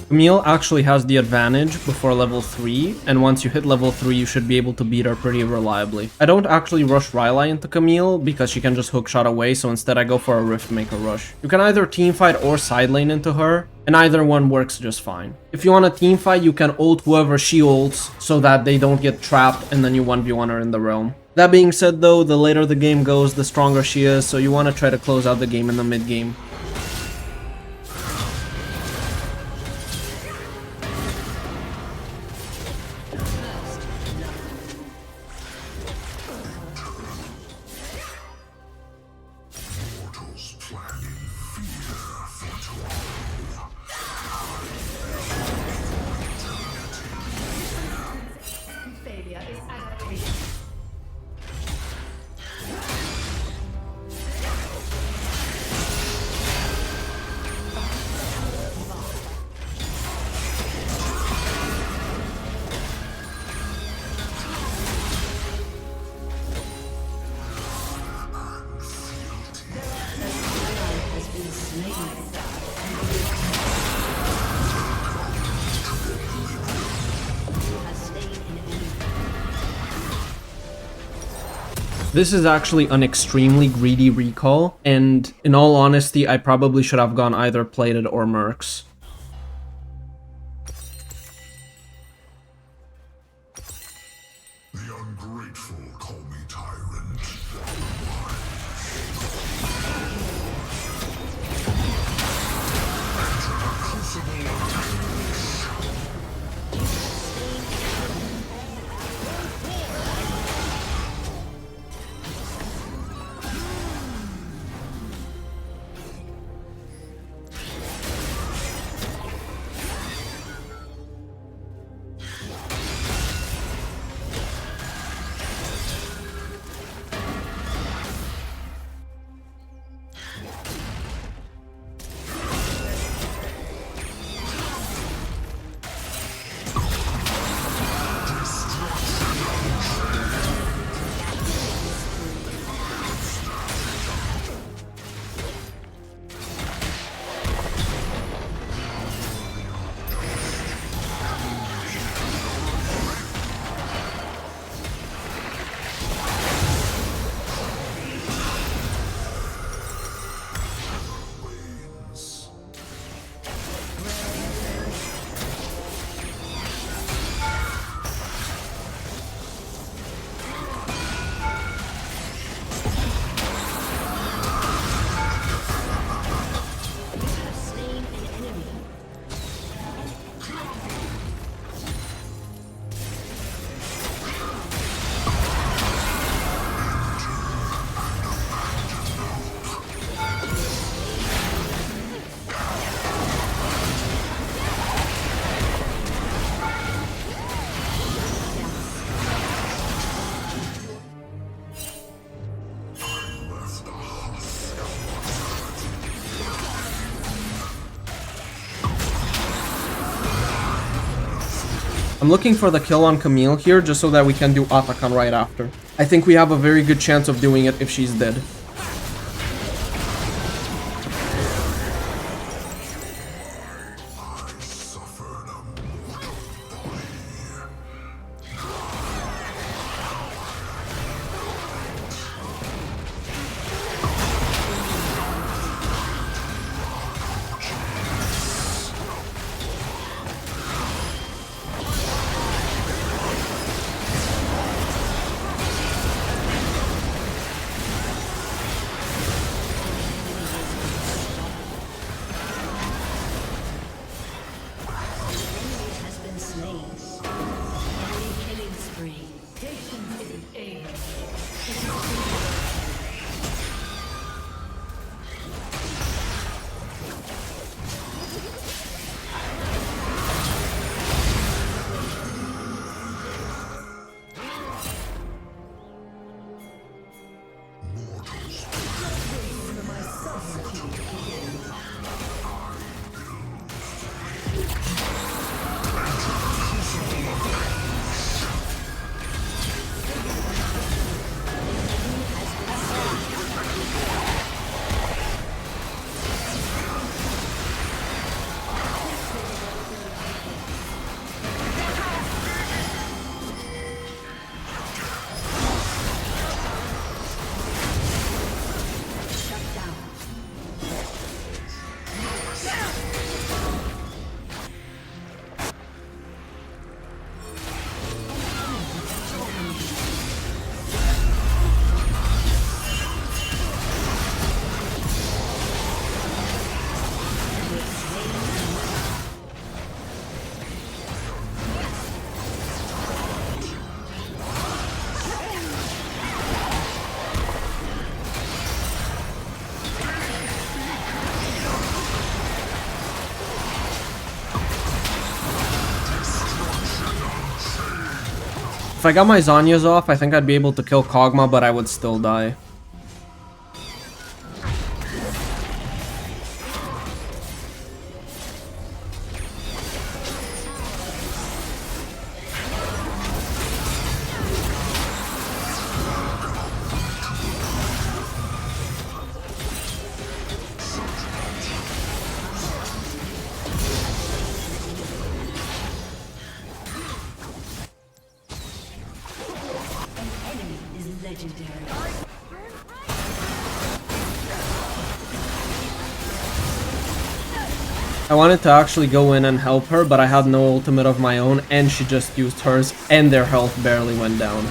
Camille actually has the advantage before level 3, and once you hit level 3, you should be able to beat her pretty reliably. I don't actually rush Rylai into Camille because she can just hookshot away, so instead I go for a Riftmaker rush. You can either teamfight or side lane into her, and either one works just fine. If you want a teamfight, you can ult whoever she ults so that they don't get trapped and then you 1v1 her in the realm. That being said though, the later the game goes, the stronger she is, so you want to try to close out the game in the mid game. This is actually an extremely greedy recall, and in all honesty, I probably should have gone either plated or mercs. The ungrateful call me tyrant. I'm looking for the kill on Camille here, just so that we can do Atakan right after. I think we have a very good chance of doing it if she's dead. If I got my Zhonya's off, I think I'd be able to kill Kog'Maw, but I would still die. I wanted to actually go in and help her, but I had no ultimate of my own, and she just used hers, and their health barely went down.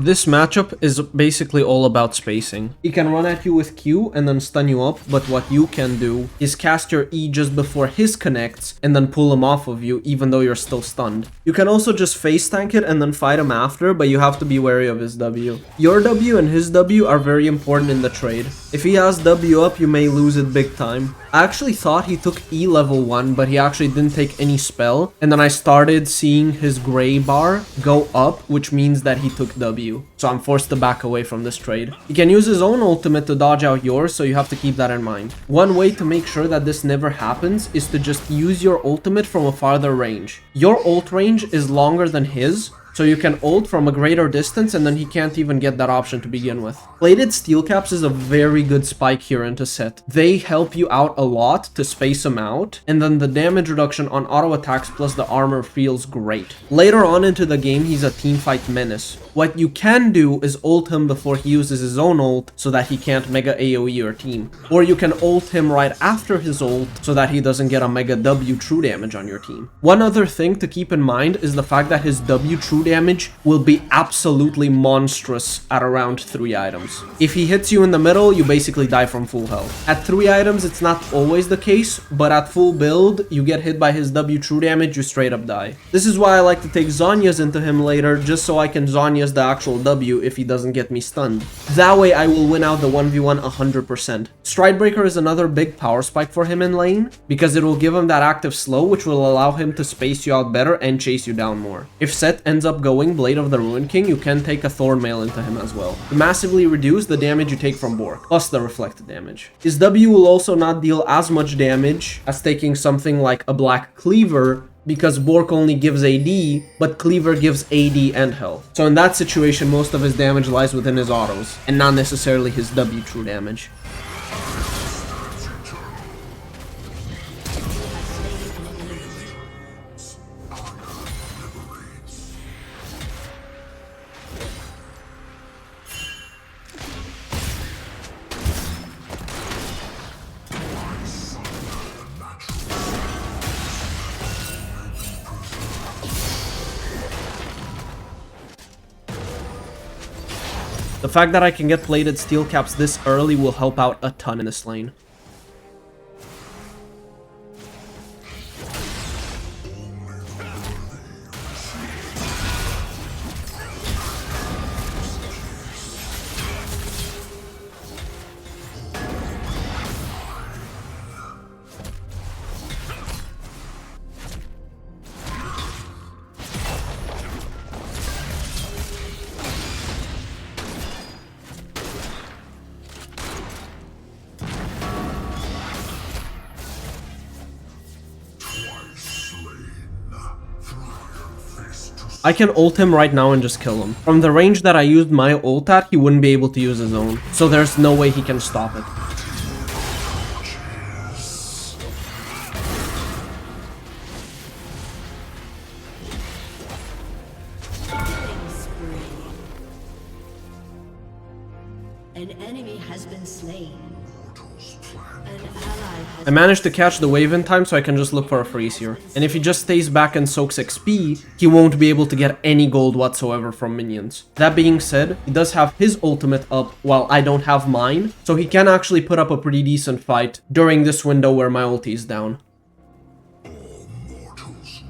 This matchup is basically all about spacing. He can run at you with Q and then stun you up, but what you can do is cast your E just before his connects and then pull him off of you even though you're still stunned. You can also just face tank it and then fight him after, but you have to be wary of his W. Your W and his W are very important in the trade. If he has W up, you may lose it big time. I actually thought he took E level 1, but he actually didn't take any spell, and then I started seeing his gray bar go up, which means that he took W. So I'm forced to back away from this trade. He can use his own ultimate to dodge out yours, so you have to keep that in mind. One way to make sure that this never happens is to just use your ultimate from a farther range. Your ult range is longer than his, so you can ult from a greater distance and then he can't even get that option to begin with. Plated steel caps is a very good spike here into Sett. They help you out a lot to space him out, and then the damage reduction on auto attacks plus the armor feels great. Later on into the game, he's a teamfight menace. What you can do is ult him before he uses his own ult so that he can't mega AoE your team. Or you can ult him right after his ult so that he doesn't get a mega W true damage on your team. One other thing to keep in mind is the fact that his W true damage will be absolutely monstrous at around 3 items. If he hits you in the middle, you basically die from full health. At 3 items, it's not always the case, but at full build, you get hit by his W true damage, you straight up die. This is why I like to take Zhonya's into him later, just so I can Zhonya's the actual W if he doesn't get me stunned. That way I will win out the 1v1 100%. Stridebreaker is another big power spike for him in lane, because it will give him that active slow, which will allow him to space you out better and chase you down more. If Sett ends up going Blade of the Ruin King, you can take a Thornmail into him as well, to massively reduce the damage you take from Bork, plus the reflected damage. His W will also not deal as much damage as taking something like a Black Cleaver, because Bork only gives AD, but Cleaver gives AD and health. So in that situation, most of his damage lies within his autos, and not necessarily his W true damage. The fact that I can get plated steel caps this early will help out a ton in this lane. I can ult him right now and just kill him. From the range that I used my ult at, he wouldn't be able to use his own, so there's no way he can stop it. An enemy has been slain. I managed to catch the wave in time, so I can just look for a freeze here. And if he just stays back and soaks XP, he won't be able to get any gold whatsoever from minions. That being said, he does have his ultimate up while I don't have mine, so he can actually put up a pretty decent fight during this window where my ulti is down. All mortals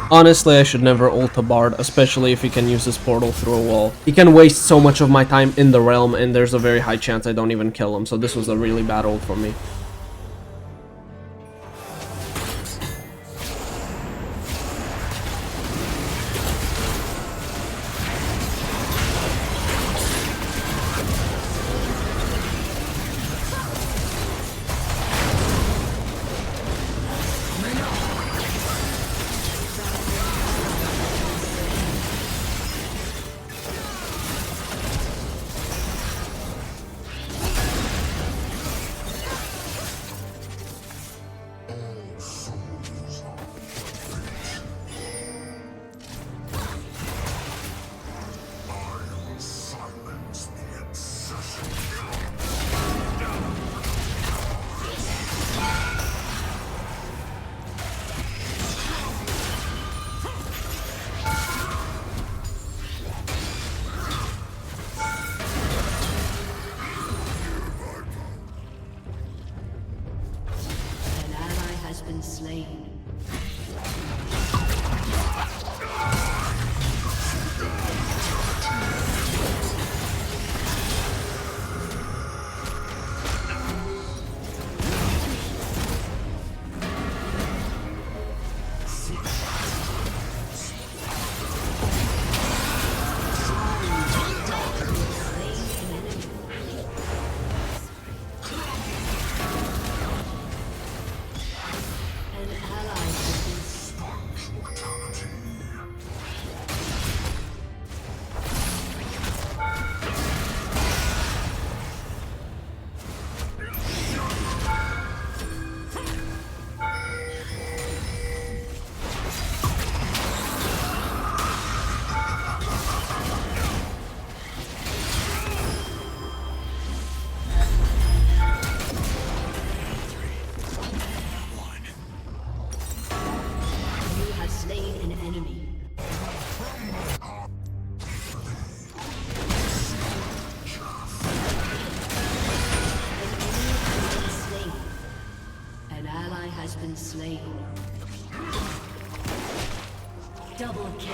Honestly, I should never ult a Bard, especially if he can use his portal through a wall. He can waste so much of my time in the realm, and there's a very high chance I don't even kill him, so this was a really bad ult for me. Been slain. Slain. Double kill.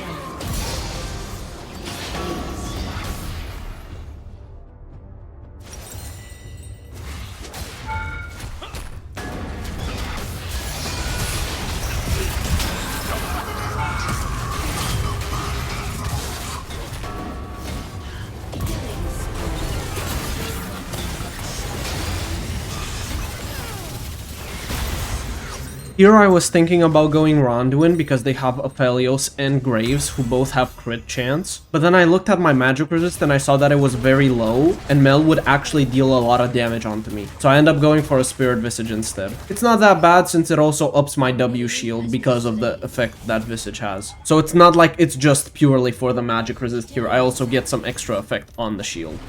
Here I was thinking about going Ronduin because they have Aphelios and Graves who both have crit chance, but then I looked at my magic resist and I saw that it was very low and Mel would actually deal a lot of damage onto me, so I ended up going for a Spirit Visage instead. It's not that bad since it also ups my W shield because of the effect that Visage has, so it's not like it's just purely for the magic resist here, I also get some extra effect on the shield.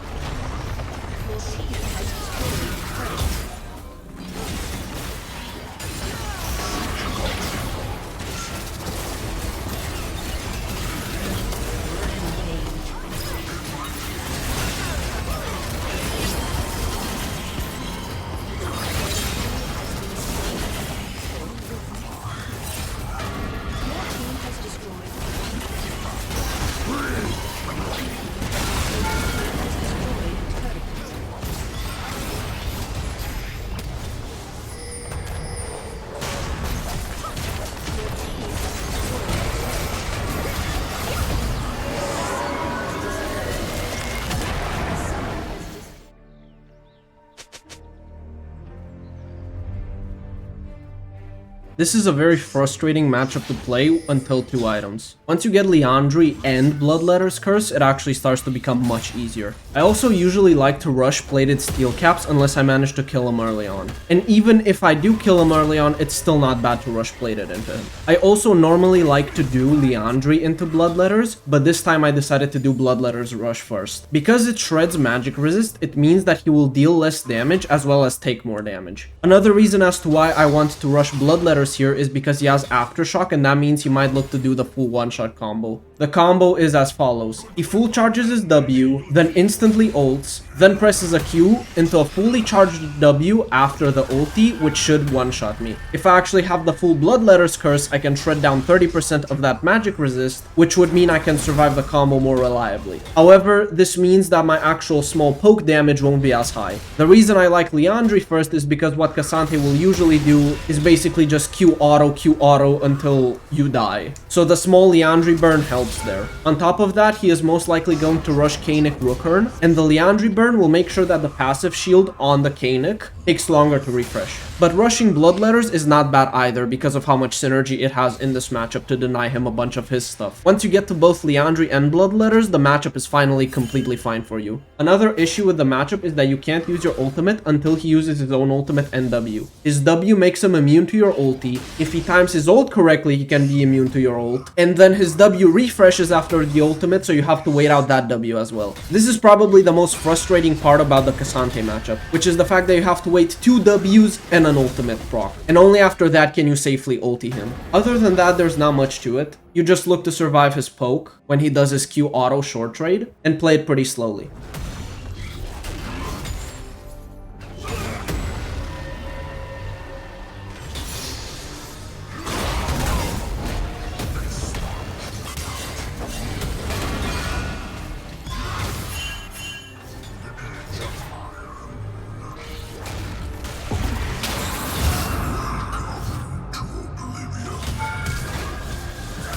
This is a very frustrating matchup to play until 2 items. Once you get Liandry and Bloodletter's Curse, it actually starts to become much easier. I also usually like to rush plated steel caps unless I manage to kill him early on. And even if I do kill him early on, it's still not bad to rush plated into him. I also normally like to do Liandry into Bloodletters, but this time I decided to do Bloodletter's Rush first. Because it shreds magic resist, it means that he will deal less damage as well as take more damage. Another reason as to why I want to rush Bloodletter's Bloodletters here is because he has Aftershock, and that means he might look to do the full one-shot combo. The combo is as follows. He full charges his W, then instantly ults, then presses a Q into a fully charged W after the ulti, which should one-shot me. If I actually have the full Bloodletters curse, I can shred down 30% of that magic resist, which would mean I can survive the combo more reliably. However, this means that my actual small poke damage won't be as high. The reason I like Liandry first is because what Cassante will usually do is basically just Q auto until you die. So the small Liandry burn helps there. On top of that, he is most likely going to rush Kaenic Rookern, and the Liandry burn will make sure that the passive shield on the Kaenic takes longer to refresh. But rushing Bloodletters is not bad either because of how much synergy it has in this matchup to deny him a bunch of his stuff. Once you get to both Liandry and Bloodletters, the matchup is finally completely fine for you. Another issue with the matchup is that you can't use your ultimate until he uses his own ultimate and W. His W makes him immune to your ulti. If he times his ult correctly, he can be immune to your ult. And then his W refreshes after the ultimate, so you have to wait out that W as well. This is probably the most frustrating part about the Cassante matchup, which is the fact that you have to wait 2 Ws and an ultimate proc. And only after that can you safely ulti him. Other than that, there's not much to it. You just look to survive his poke when he does his Q auto short trade and play it pretty slowly.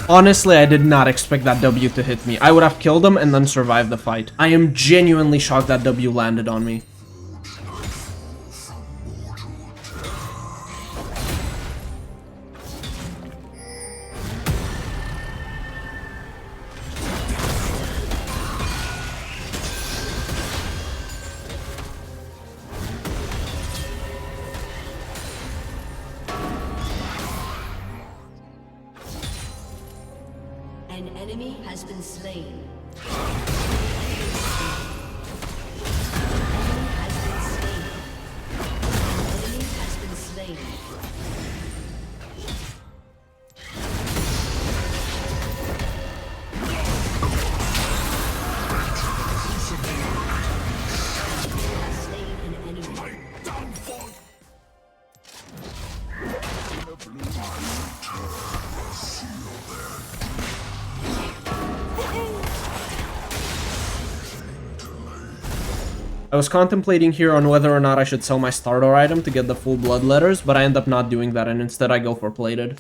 Honestly, I did not expect that W to hit me. I would have killed him and then survived the fight. I am genuinely shocked that W landed on me. An enemy has been slain. I was contemplating here on whether or not I should sell my starter item to get the full Bloodletters, but I end up not doing that, and instead I go for plated.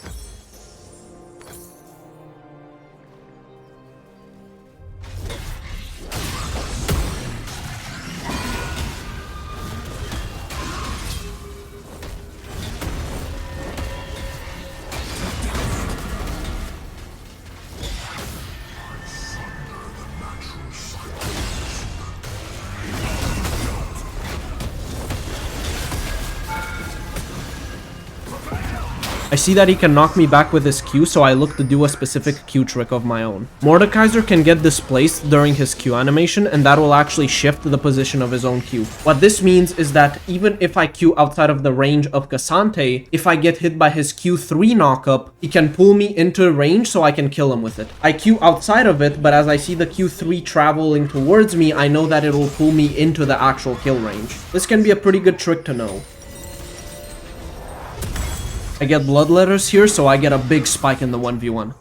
I see that he can knock me back with his Q, so I look to do a specific Q trick of my own. Mordekaiser can get displaced during his Q animation, and that will actually shift the position of his own Q. What this means is that even if I Q outside of the range of Cassante, if I get hit by his Q3 knockup, he can pull me into range so I can kill him with it. I Q outside of it, but as I see the Q3 traveling towards me, I know that it will pull me into the actual kill range. This can be a pretty good trick to know. I get Bloodletters here, so I get a big spike in the 1v1.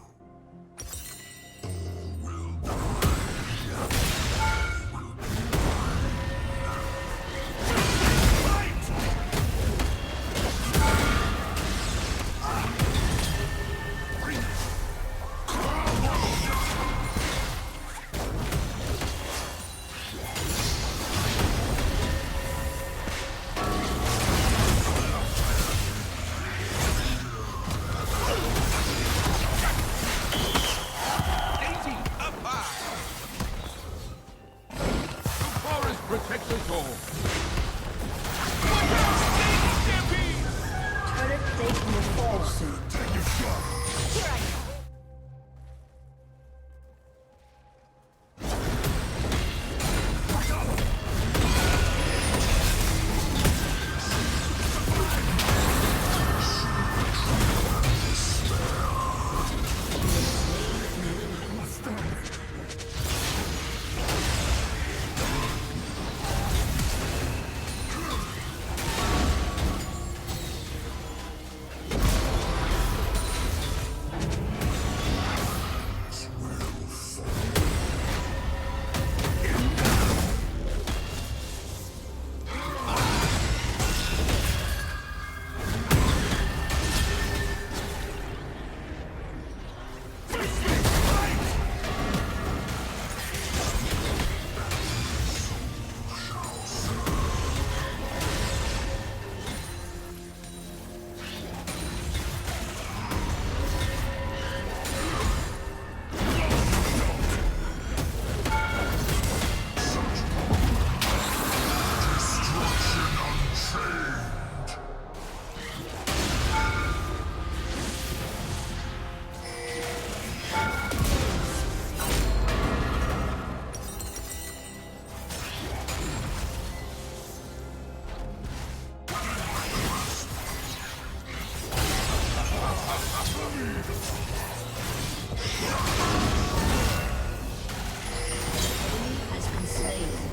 Has been slain.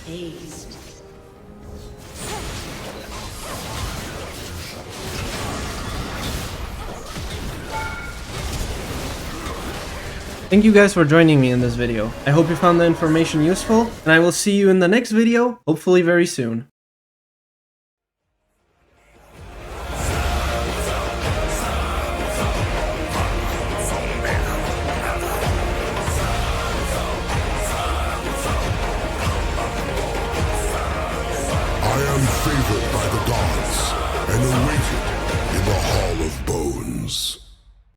Aced. Thank you guys for joining me in this video. I hope you found the information useful, and I will see you in the next video, hopefully very soon. I am favored by the gods and awaited